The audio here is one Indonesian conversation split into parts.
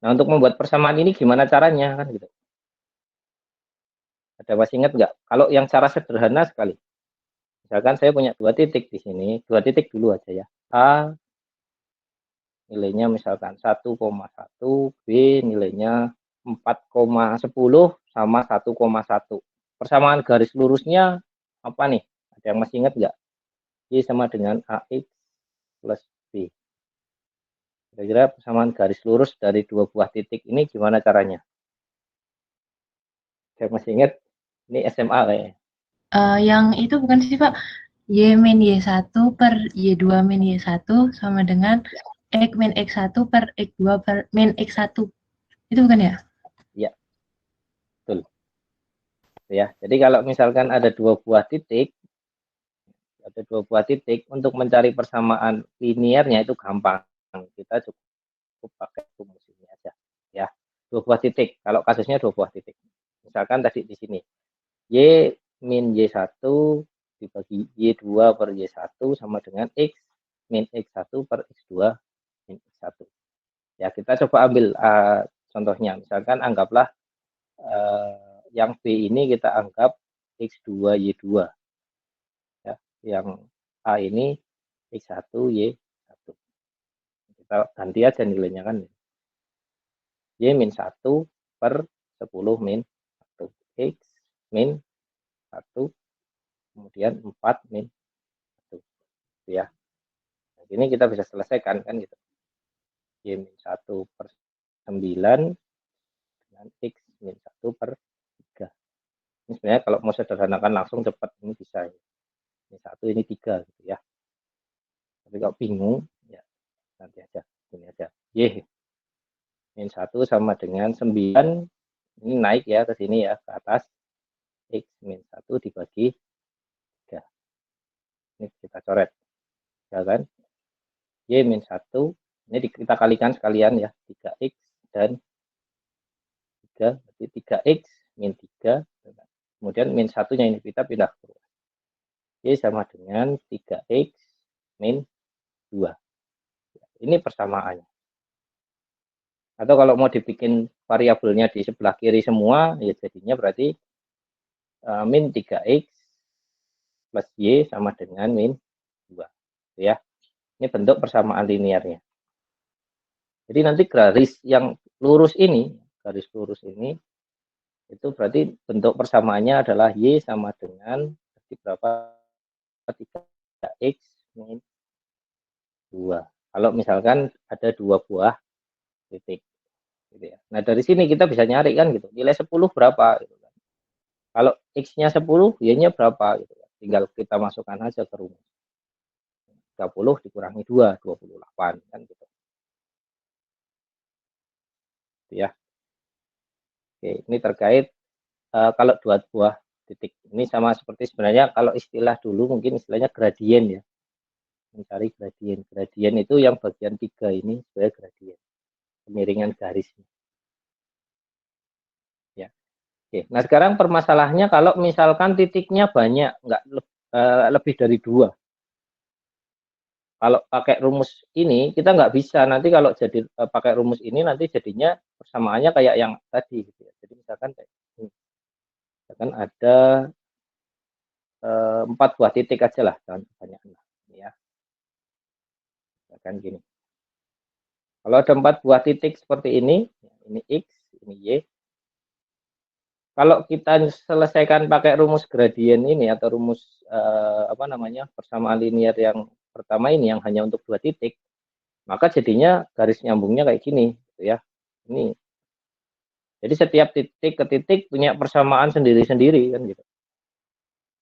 Nah, untuk membuat persamaan ini gimana caranya kan gitu. Ada masih ingat nggak? Kalau yang cara sederhana sekali. Misalkan saya punya 2 titik di sini, 2 titik dulu aja ya. A nilainya misalkan 1,1, B nilainya 4,10 sama 1,1. Persamaan garis lurusnya apa nih? Ada yang masih ingat nggak? Y sama dengan AX plus B. Kira-kira persamaan garis lurus dari dua buah titik ini gimana caranya? Saya masih ingat, ini SMA kayaknya. Yang itu bukan sih Pak, Y min Y1 per Y2 min Y1 sama dengan X min X1 per X2 per min X1. Itu bukan ya? Iya, betul. Ya, jadi kalau misalkan ada dua buah titik, untuk mencari persamaan linearnya itu gampang. Kita cukup pakai rumus ini aja. Ya, dua buah titik. Kalau kasusnya dua buah titik. Misalkan tadi di sini, Y min Y1 dibagi Y2 per Y1 sama dengan X min X1 per X2 min X1. Ya, kita coba ambil contohnya. Misalkan anggaplah yang B ini kita anggap X2 Y2. Ya, yang A ini X1 Y1. Kita ganti aja nilainya kan. Y min 1 per 10 min 1. X min 1 kemudian 4 min 1. Ya. Nah, ini kita bisa selesaikan kan gitu. Y min 1 per 9 dengan X min 1 per 3. Ini sebenarnya kalau mau sederhanakan langsung cepat ini bisa. Ini 1, ini 3 gitu ya. Tapi kalau bingung ya nanti aja. Ini aja. Y min 1 sama dengan 9. Ini naik ya ke sini ya, ke atas. X min 1 dibagi 3. Ini kita coret. Ya kan? Y min 1. Ini kita kalikan sekalian ya. 3X dan 3. Berarti 3X min 3. Kemudian min 1-nya ini kita pindah ke bawah. Y sama dengan 3X min 2. Ini persamaannya. Atau kalau mau dibikin variabelnya di sebelah kiri semua, ya jadinya berarti min 3X plus Y sama dengan min 2. Ya. Ini bentuk persamaan linearnya. Jadi nanti garis yang lurus ini, itu berarti bentuk persamaannya adalah Y sama dengan berapa? 3X min 2. Kalau misalkan ada dua buah titik. Gitu ya. Nah, dari sini kita bisa nyari kan gitu. Nilai 10 berapa gitu kan. Kalau X-nya 10, Y-nya berapa gitu kan. Tinggal kita masukkan aja ke rumus. 30 dikurangi 2, 28 kan gitu. Ya. Oke, ini terkait kalau dua buah titik. Ini sama seperti sebenarnya kalau istilah dulu mungkin istilahnya gradien ya. Mencari gradien. Gradien itu yang bagian 3 ini sebagai gradien. Kemiringan garisnya. Ya. Oke. Nah, sekarang permasalahannya kalau misalkan titiknya banyak, nggak lebih dari 2. Kalau pakai rumus ini kita nggak bisa, nanti kalau jadi pakai rumus ini nanti jadinya persamaannya kayak yang tadi gitu ya. Jadi misalkan kayak ini. Misalkan ada 4 buah titik aja lah, jangan kebanyakan lah. Ya. Misalkan gini. Kalau ada 4 buah titik seperti ini X, ini Y. Kalau kita selesaikan pakai rumus gradien ini atau rumus apa namanya persamaan linear yang pertama ini yang hanya untuk 2 titik, maka jadinya garis nyambungnya kayak gini, gitu ya. Ini. Jadi setiap titik ke titik punya persamaan sendiri-sendiri kan gitu.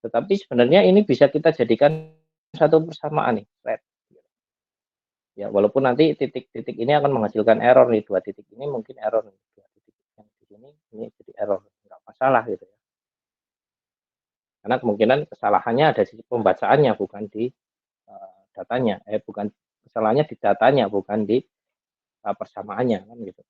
Tetapi sebenarnya ini bisa kita jadikan satu persamaan nih, red. Ya, walaupun nanti titik-titik ini akan menghasilkan error nih, 2 titik ini mungkin error nih, 2 titik yang di sini ini jadi error, nggak masalah gitu ya. Karena kemungkinan kesalahannya ada di pembacaannya bukan di datanya, bukan kesalahannya di datanya bukan di persamaannya kan gitu.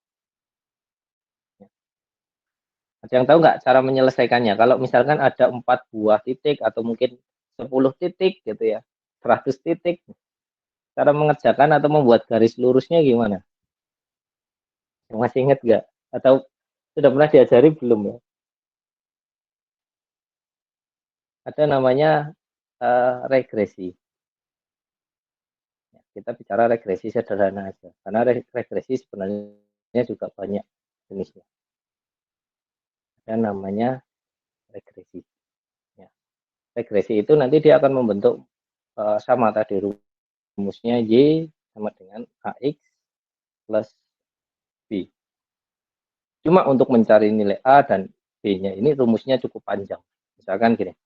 Ada yang tahu nggak cara menyelesaikannya? Kalau misalkan ada 4 buah titik atau mungkin 10 titik gitu ya, 100 titik, cara mengerjakan atau membuat garis lurusnya gimana? Masih ingat nggak? Atau sudah pernah diajari belum ya? Ada namanya regresi. Kita bicara regresi sederhana aja, karena regresi sebenarnya juga banyak jenisnya. Ada namanya regresi. Ya. Regresi itu nanti dia akan membentuk sama tadi rumusnya Y sama dengan AX plus B. Cuma untuk mencari nilai A dan B-nya ini rumusnya cukup panjang. Misalkan gini,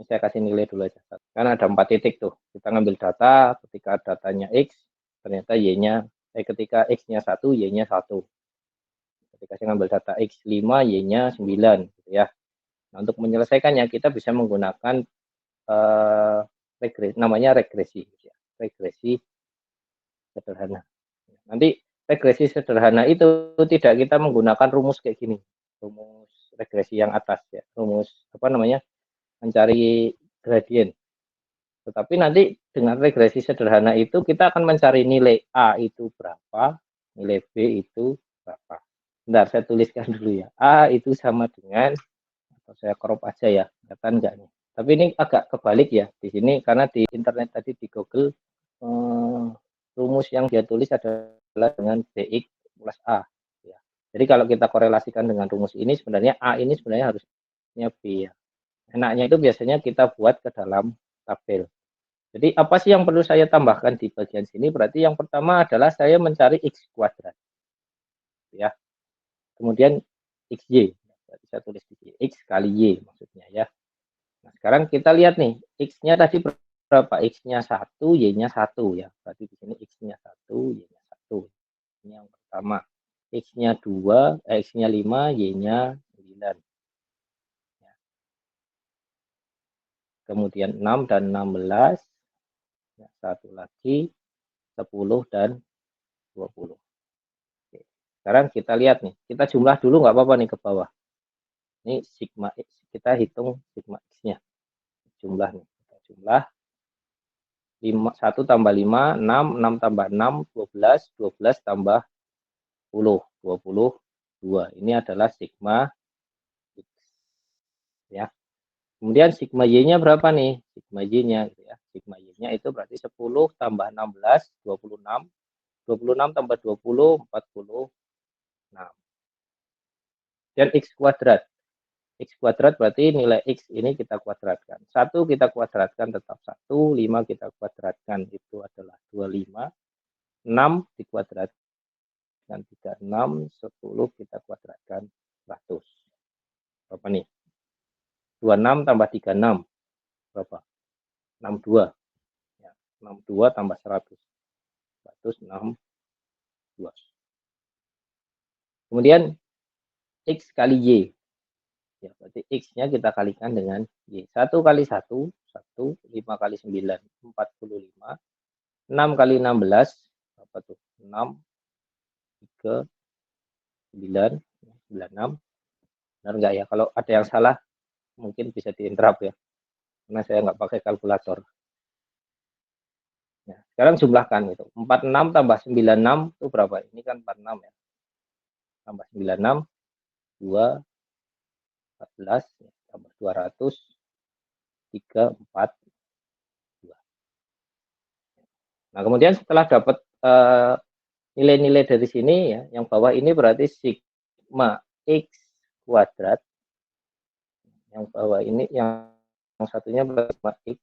saya kasih nilai dulu aja. Kan ada 4 titik tuh. Kita ngambil data, ketika datanya X, ternyata Y-nya, ketika X-nya 1, Y-nya 1. Ketika saya ngambil data X5, Y-nya 9. Gitu ya. Nah, untuk menyelesaikannya, kita bisa menggunakan namanya regresi. Regresi sederhana. Nanti regresi sederhana itu tidak kita menggunakan rumus kayak gini. Rumus regresi yang atas ya. Rumus apa namanya? Mencari gradien. Tetapi nanti dengan regresi sederhana itu kita akan mencari nilai A itu berapa, nilai B itu berapa. Bentar, saya tuliskan dulu ya. A itu sama dengan, atau saya crop aja ya, kelihatan enggak nih. Tapi ini agak kebalik ya di sini, karena di internet tadi di Google rumus yang dia tulis adalah dengan BX plus A. Ya. Jadi kalau kita korelasikan dengan rumus ini, sebenarnya A ini sebenarnya harusnya B ya. Enaknya itu biasanya kita buat ke dalam tabel. Jadi apa sih yang perlu saya tambahkan di bagian sini? Berarti yang pertama adalah saya mencari X kuadrat. Ya. Kemudian XY. Berarti saya tulis di sini. X kali Y maksudnya ya. Nah, sekarang kita lihat nih. X-nya tadi berapa? X-nya 1, Y-nya 1 ya. Berarti di sini X-nya 1, Y-nya 1. Ini yang pertama. X-nya 2, X-nya 5, Y-nya 9. Ya. Kemudian 6 dan 16. Ya, satu lagi 10 dan 20. Oke. Sekarang kita lihat nih, kita jumlah dulu nggak apa-apa nih ke bawah. Ini sigma X, kita hitung sigma X-nya. Jumlah nih, kita jumlah 1 tambah 5, 6 tambah 6, 12 tambah 10, 22. Ini adalah sigma X. Ya. Kemudian sigma Y-nya berapa nih? Sigma Y-nya gitu ya. Sigma Y-nya itu berarti 10 tambah 16, 26. 26 tambah 20, 46. Dan X kuadrat. X kuadrat berarti nilai X ini kita kuadratkan. 1 kita kuadratkan tetap 1, 5 kita kuadratkan itu adalah 25, 6 dikuadratkan 36, 10 kita kuadratkan 100. Berapa nih? 26 tambah 36 berapa? 62. Ya, 62 tambah 100. 162. Kemudian X kali Y. Ya, berarti X-nya kita kalikan dengan Y. 1 kali 1, 1, 5 kali 9, 45. 6 kali 16, apa tuh? 6, 3, 9, 96. Benar nggak ya? Kalau ada yang salah, mungkin bisa diinterrupt ya. Karena saya nggak pakai kalkulator. Ya, sekarang jumlahkan itu. 46 tambah 96 itu berapa? Ini kan 46 ya. Tambah 96, 2, 14, tambah 200, 3, 4, 2. Nah, kemudian setelah dapat nilai-nilai dari sini ya, yang bawah ini berarti sigma X kuadrat. Yang bawah ini yang satunya sigma X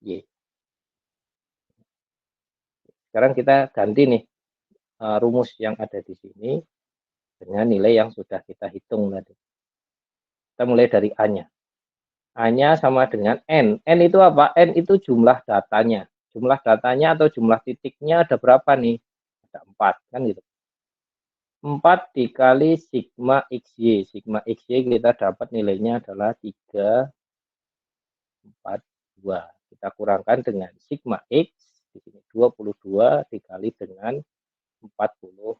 Y. Sekarang kita ganti nih rumus yang ada di sini dengan nilai yang sudah kita hitung tadi. Kita mulai dari A-nya. A-nya sama dengan N. N itu apa? N itu jumlah datanya. Jumlah datanya atau jumlah titiknya ada berapa nih? Ada 4, kan gitu. 4 dikali sigma XY. Sigma XY kita dapat nilainya adalah 3, 4, 2. Kita kurangkan dengan sigma X. Di sini 22 dikali dengan 46.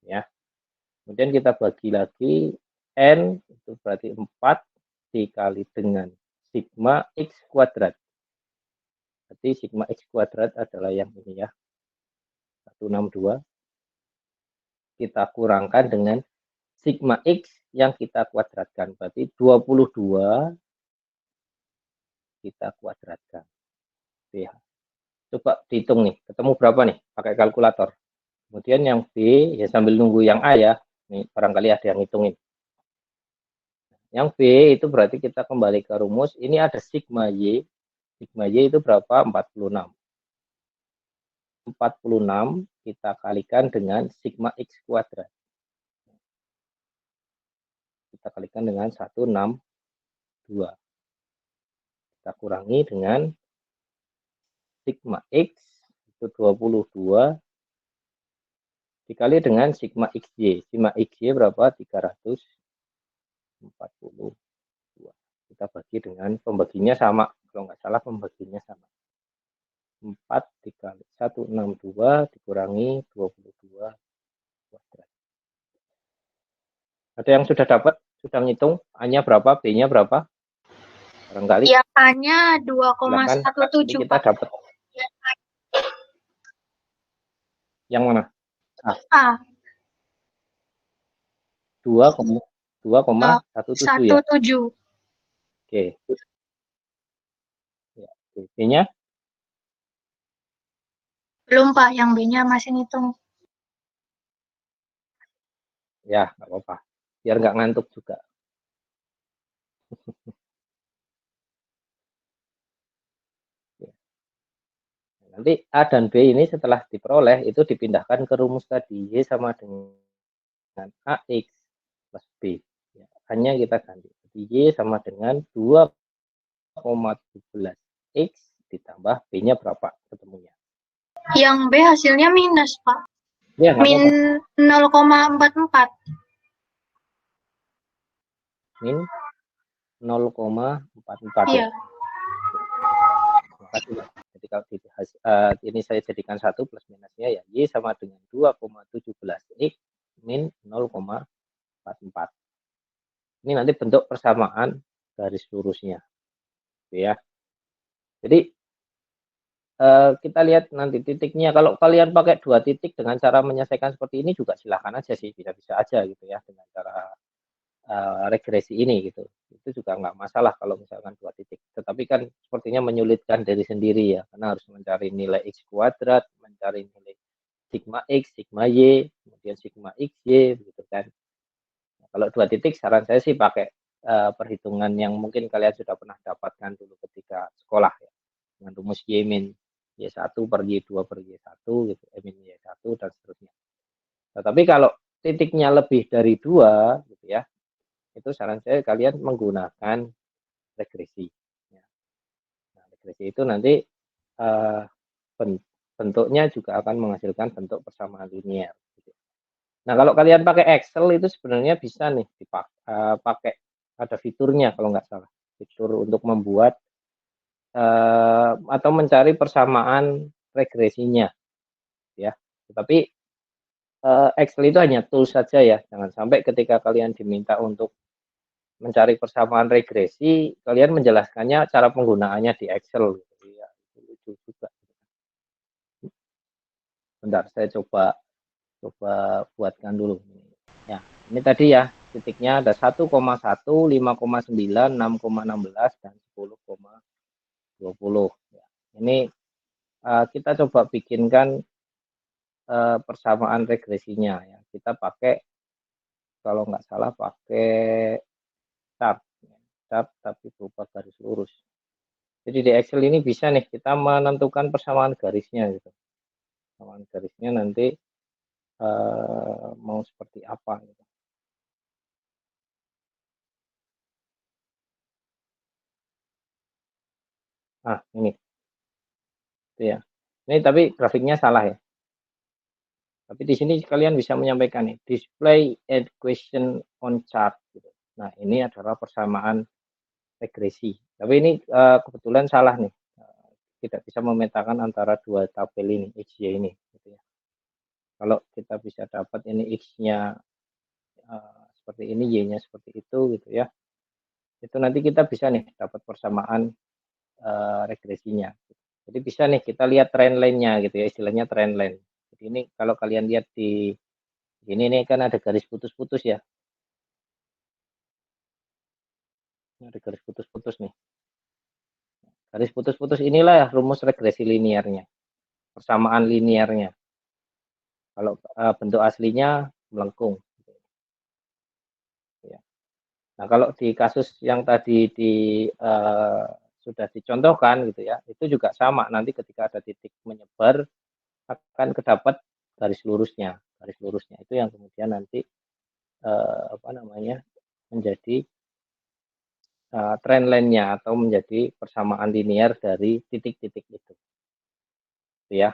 Ya. Kemudian kita bagi lagi N itu berarti 4 dikali dengan sigma X kuadrat. Berarti sigma X kuadrat adalah yang ini ya. 162 kita kurangkan dengan sigma X yang kita kuadratkan. Berarti 22 kita kuadratkan. Ya. Coba dihitung nih, ketemu berapa nih pakai kalkulator. Kemudian yang B, ya sambil nunggu yang A ya, nih barangkali ada yang hitungin. Yang B itu berarti kita kembali ke rumus, ini ada sigma Y itu berapa? 46. 46 kita kalikan dengan sigma X kuadrat. Kita kalikan dengan 162. Kita kurangi dengan sigma X itu 22 dikali dengan sigma XY. Sigma XY berapa? 342. Kita bagi dengan pembaginya sama. Kalau nggak salah pembaginya sama. 4 dikali 162 dikurangi 22 kuadrat. Ada yang sudah dapat? Sudah ngitung? A-nya berapa? B-nya berapa? Barangkali. Ya, A-nya 2,17. Kita dapat. Yang mana? A. 2,17 ya? 17. Oke. Ya, B-nya? Belum, Pak. Yang B-nya masih ngitung. Ya, nggak apa-apa. Biar nggak ngantuk juga. Nanti A dan B ini setelah diperoleh, itu dipindahkan ke rumus tadi. Y sama dengan AX plus B. Ya, hanya kita ganti. Jadi Y sama dengan 2,17 X ditambah B-nya berapa ketemunya? Yang B hasilnya minus, Pak. Ya, min 0,44. Min 0,44 Iya. Jadi kalau ini saya jadikan 1 plus minusnya ya Y sama dengan 2,17 X min 0,44. Ini nanti bentuk persamaan garis lurusnya. Ya. Jadi kita lihat nanti titiknya. Kalau kalian pakai 2 titik dengan cara menyelesaikan seperti ini juga silahkan aja sih, bisa-bisa aja gitu ya dengan cara regresi ini gitu. Itu juga nggak masalah kalau misalkan 2 titik. Tetapi kan sepertinya menyulitkan diri sendiri ya, karena harus mencari nilai X kuadrat, mencari nilai sigma X, sigma Y, kemudian sigma XY gitu kan. Nah, kalau 2 titik saran saya sih pakai perhitungan yang mungkin kalian sudah pernah dapatkan dulu ketika sekolah ya. Dengan rumus Y min Y1 per Y2 per Y1 gitu, min Y1 dan seterusnya. Tetapi kalau titiknya lebih dari 2 gitu ya, itu saran saya kalian menggunakan regresi. Nah, regresi itu nanti bentuknya juga akan menghasilkan bentuk persamaan linier. Nah, kalau kalian pakai Excel itu sebenarnya bisa nih dipakai ada fiturnya kalau nggak salah, fitur untuk membuat atau mencari persamaan regresinya, ya. Tetapi Excel itu hanya tools saja ya, jangan sampai ketika kalian diminta untuk mencari persamaan regresi, kalian menjelaskannya cara penggunaannya di Excel. Gitu. Ya, itu lucu juga. Bentar, saya coba buatkan dulu. Ya, ini tadi ya, titiknya ada 1,1, 5,9, 6,16, dan 10,20. Ya, ini kita coba bikinkan persamaan regresinya. Ya. Kita pakai, kalau nggak salah, pakai chart tapi berupa garis lurus. Jadi di Excel ini bisa nih kita menentukan persamaan garisnya gitu. Persamaan garisnya nanti mau seperti apa gitu. Nah, ini. Itu ya. Ini tapi grafiknya salah ya. Tapi di sini kalian bisa menyampaikan nih, display equation on chart gitu. Nah, ini adalah persamaan regresi. Tapi ini kebetulan salah nih. Tidak bisa memetakan antara dua tabel ini, X, Y ini gitu ya. Kalau kita bisa dapat ini X-nya seperti ini, Y-nya seperti itu gitu ya. Itu nanti kita bisa nih dapat persamaan regresinya. Jadi bisa nih kita lihat trend line-nya gitu ya, istilahnya trend line. Jadi ini kalau kalian lihat di Ini kan ada garis putus-putus ya. Ada garis putus-putus nih. Garis putus-putus inilah rumus regresi linearnya, persamaan linearnya. Kalau bentuk aslinya melengkung. Nah, kalau di kasus yang tadi sudah dicontohkan gitu ya, itu juga sama. Nanti ketika ada titik menyebar akan kedapat garis lurusnya. Garis lurusnya itu yang kemudian nanti menjadi trend line-nya atau menjadi persamaan linear dari titik-titik itu. Ya.